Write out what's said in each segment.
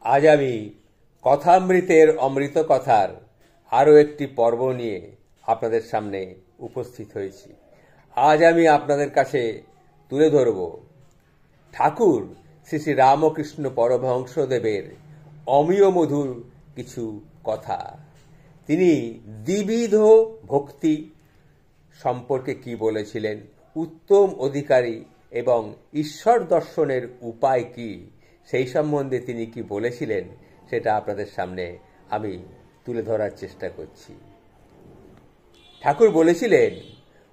আজ আমি কথামৃতের অমৃত কথার আরও একটি পর্ব নিয়ে আপনাদের সামনে উপস্থিত হয়েছি। আজ আমি আপনাদের কাছে তুলে ধরব ঠাকুর শ্রী শ্রী রামকৃষ্ণ পরমহংসদেবের অমিয় মধুর কিছু কথা। তিনি দ্বিবিধ ভক্তি সম্পর্কে কি বলেছিলেন, উত্তম অধিকারী এবং ঈশ্বর দর্শনের উপায় কি, সেই সম্বন্ধে তিনি কি বলেছিলেন, সেটা আপনাদের সামনে আমি তুলে ধরার চেষ্টা করছি। ঠাকুর বলেছিলেন,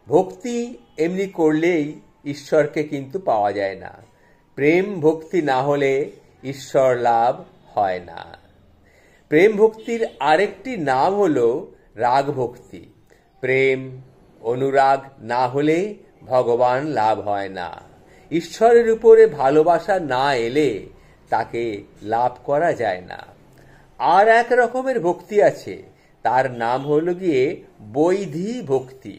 ভক্তি এমনি করলেই ঈশ্বরকে কিন্তু পাওয়া যায় না। প্রেম ভক্তি না হলে ঈশ্বর লাভ হয় না। প্রেম ভক্তির আরেকটি নাম হলো রাগ ভক্তি। প্রেম অনুরাগ না হলে ভগবান লাভ হয় না। ঈশ্বরের উপরে ভালোবাসা না এলে তাকে লাভ করা যায় না। আর এক রকমের ভক্তি আছে, তার নাম হলো গিয়ে বৈধি ভক্তি।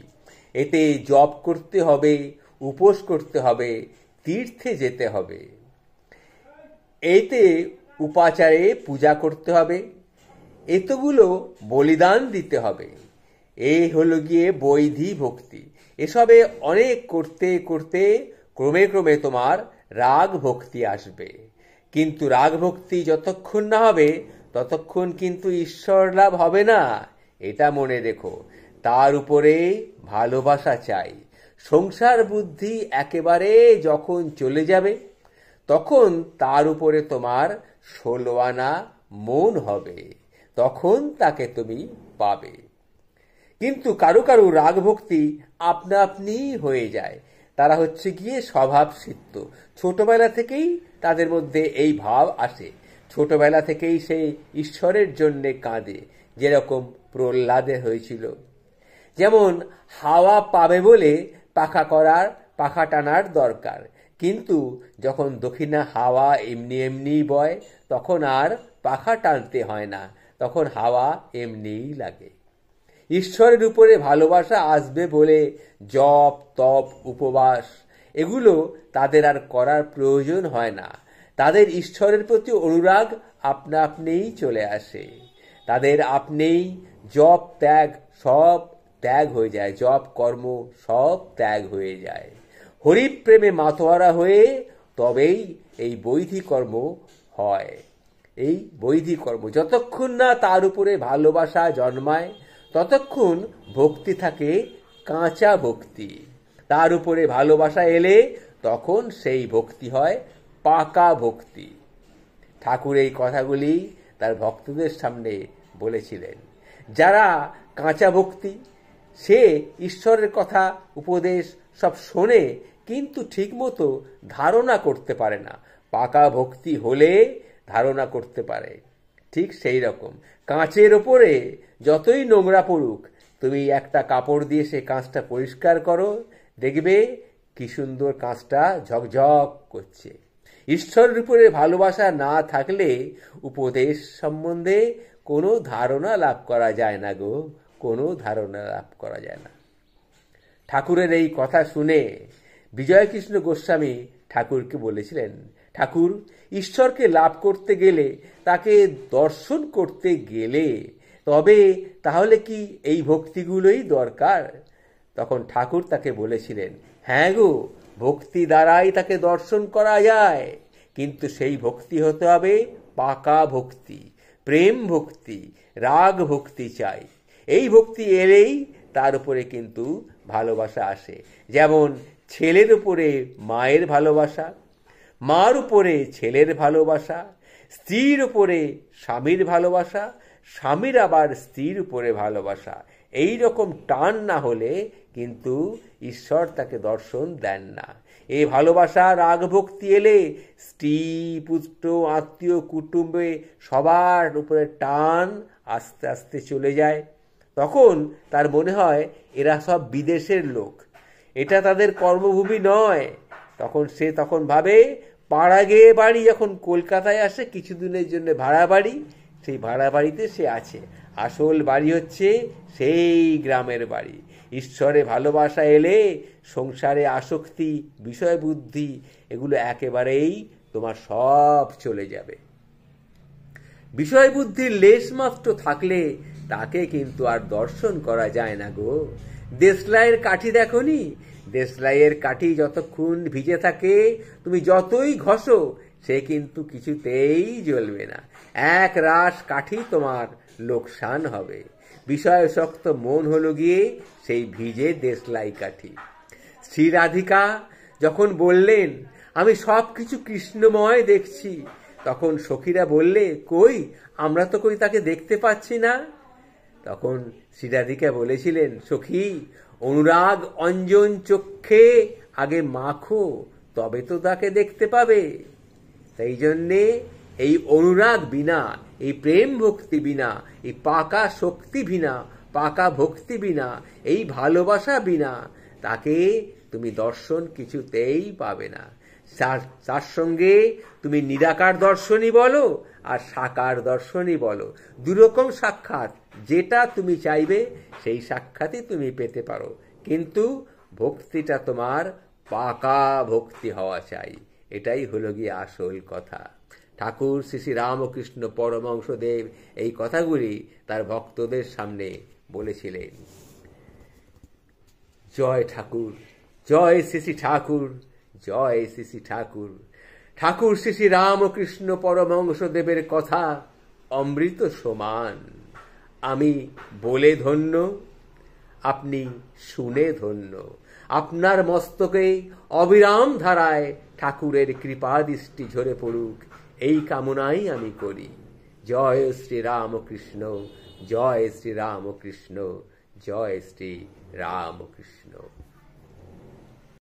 এতে জপ করতে হবে, উপোস করতে হবে, তীর্থে যেতে হবে, এতে উপাচারে পূজা করতে হবে, এতগুলো বলিদান দিতে হবে। এই হলো গিয়ে বৈধি ভক্তি। এসবে অনেক করতে করতে ক্রমে ক্রমে তোমার রাগ ভক্তি আসবে। কিন্তু রাগ ভক্তি যতক্ষণ না হবে ততক্ষণ কিন্তু ঈশ্বর লাভ হবে না, এটা মনে রেখো। তার উপরে ভালোবাসা চাই। সংসার বুদ্ধি একেবারে যখন চলে যাবে তখন তার উপরে তোমার 16 আনা মন হবে, তখন তাকে তুমি পাবে। কিন্তু কারো কারো রাগ ভক্তি আপনা আপনি হয়ে যায়। তারা হচ্ছে গিয়ে স্বভাব সিদ্ধ। ছোটবেলা থেকেই তাদের মধ্যে এই ভাব আসে। ছোটবেলা থেকেই সে ঈশ্বরের জন্যে কাঁদে, যেরকম প্রহ্লাদের হয়েছিল। যেমন হাওয়া পাবে বলে পাখা টানার দরকার, কিন্তু যখন দক্ষিণা হাওয়া এমনি এমনি বয় তখন আর পাখা টানতে হয় না, তখন হাওয়া এমনিই লাগে। ঈশ্বরের উপরে ভালোবাসা আসবে বলে জপ তপ উপবাস এগুলো তাদের আর করার প্রয়োজন হয় না। তাদের ঈশ্বরের প্রতি অনুরাগ আপনা আপনিই চলে আসে। তাদের আপনিই জপ ত্যাগ সব ত্যাগ হয়ে যায়, জপ কর্ম সব ত্যাগ হয়ে যায়। হরিপ্রেমে মাতোয়ারা হয়ে তবেই এই বৈধি কর্ম হয়। এই বৈধি কর্ম যতক্ষণ না তার উপরে ভালোবাসা জন্মায় ততক্ষণ ভক্তি থাকে কাঁচা ভক্তি। তার উপরে ভালোবাসা এলে তখন সেই ভক্তি হয় পাকা ভক্তি। ঠাকুর এই কথাগুলি তার ভক্তদের সামনে বলেছিলেন। যারা কাঁচা ভক্তি, সে ঈশ্বরের কথা উপদেশ সব শোনে কিন্তু ঠিকমতো ধারণা করতে পারে না। পাকা ভক্তি হলে ধারণা করতে পারে। ঠিক সেই রকম কাঁচের ওপরে যতই নোংরা পড়ুক, তুমি একটা কাপড় দিয়ে সে কাঁচটা পরিষ্কার করো, দেখবে কি সুন্দর কাঁচটা ঝকঝক করছে। ঈশ্বরের উপরে ভালোবাসা না থাকলে উপদেশ সম্বন্ধে কোনো ধারণা লাভ করা যায় না গো, কোনো ধারণা লাভ করা যায় না। ঠাকুরের এই কথা শুনে বিজয়কৃষ্ণ গোস্বামী ঠাকুরকে বলেছিলেন, ঠাকুর, ঈশ্বরকে লাভ করতে গেলে, তাকে দর্শন করতে গেলে তবে তাহলে কি এই ভক্তিগুলোই দরকার? তখন ঠাকুর তাকে বলেছিলেন, হ্যাঁ গো, ভক্তি দ্বারাই তাকে দর্শন করা যায়, কিন্তু সেই ভক্তি হতে হবে পাকা ভক্তি, প্রেম ভক্তি, রাগ ভক্তি চাই। এই ভক্তি এলেই তার উপরে কিন্তু ভালোবাসা আসে। যেমন ছেলের উপরে মায়ের ভালোবাসা, মার উপরে ছেলের ভালোবাসা, স্ত্রীর উপরে স্বামীর ভালোবাসা, স্বামীর আবার স্ত্রীর উপরে ভালোবাসা। এই রকম টান না হলে কিন্তু ঈশ্বর তাকে দর্শন দেন না। এই ভালোবাসা রাগ ভক্তি এলে স্ত্রী পুত্র আত্মীয় কুটুম্বে সবার উপরে টান আস্তে আস্তে চলে যায়। তখন তার মনে হয় এরা সব বিদেশের লোক, এটা তাদের কর্মভূমি নয়। তখন ভাবে পাড়া গেয়ে বাড়ি যখন কলকাতায় আসে কিছুদিনের জন্য ভাড়া বাড়ি, সেই ভাড়া বাড়িতে সে আছে, আসল বাড়ি হচ্ছে সেই গ্রামের বাড়ি। ঈশ্বরে ভালোবাসা এলে সংসারে আসক্তি বিষয় বুদ্ধি এগুলো একেবারেই তোমার সব চলে যাবে। বিষয় বুদ্ধির লেশ মাত্র থাকলে তাকে কিন্তু আর দর্শন করা যায় না গো। দেশলাইয়ের কাঠি দেখনি? দেশলাইয়ের কাঠি যতক্ষণ ভিজে থাকে তুমি যতই ঘষো সে কিন্তু কিছুতেই জ্বলবে না। এক রাশ কাঠি তোমার লোকসান হবে। বিষয়শক্ত মন হলো গিয়ে সেই ভিজে দেশলাই কাঠি। শ্রী রাধিকা যখন বললেন আমি সবকিছু কৃষ্ণময় দেখছি, তখন সখীরা বললে কই আমরা তো কই তাকে দেখতে পাচ্ছি না। তখন শ্রী রাধিকা বলেছিলেন সখী, অনুরাগ অঞ্জন চক্ষে আগে মাখো, তবে তো তাকে দেখতে পাবে। সেই জন্যে এই অনুরাগ বিনা, এই প্রেম ভক্তি বিনা, এই পাকা শক্তি বিনা, পাকা ভক্তি বিনা, এই ভালোবাসা বিনা তাকে তুমি দর্শন কিছুতেই পাবে না। তার সঙ্গে তুমি নিরাকার দর্শনই বলো আর সাকার দর্শনই বলো, দুরকম সাক্ষাৎ, যেটা তুমি চাইবে সেই সাক্ষাৎই তুমি পেতে পারো, কিন্তু ভক্তিটা তোমার পাকা ভক্তি হওয়া চাই। এটাই হলো গিয়ে আসল কথা। ঠাকুর শ্রী শ্রী রামকৃষ্ণ পরমহংসদেব এই কথাগুলি তার ভক্তদের সামনে বলেছিলেন। জয় ঠাকুর, জয় শ্রী শ্রী ঠাকুর, জয় শ্রী শ্রী ঠাকুর। ঠাকুর শ্রী শ্রী রামকৃষ্ণ পরমহংসদেবের কথা অমৃত সমান। আমি বলে ধন্য, আপনি শুনে ধন্য। আপনার মস্তকে অবিরাম ধারায় ঠাকুরের কৃপা দৃষ্টি ঝরে পড়ুক, এই কামনাই আমি করি। জয় শ্রী রামকৃষ্ণ, জয় শ্রী রামকৃষ্ণ, জয় শ্রী রামকৃষ্ণ।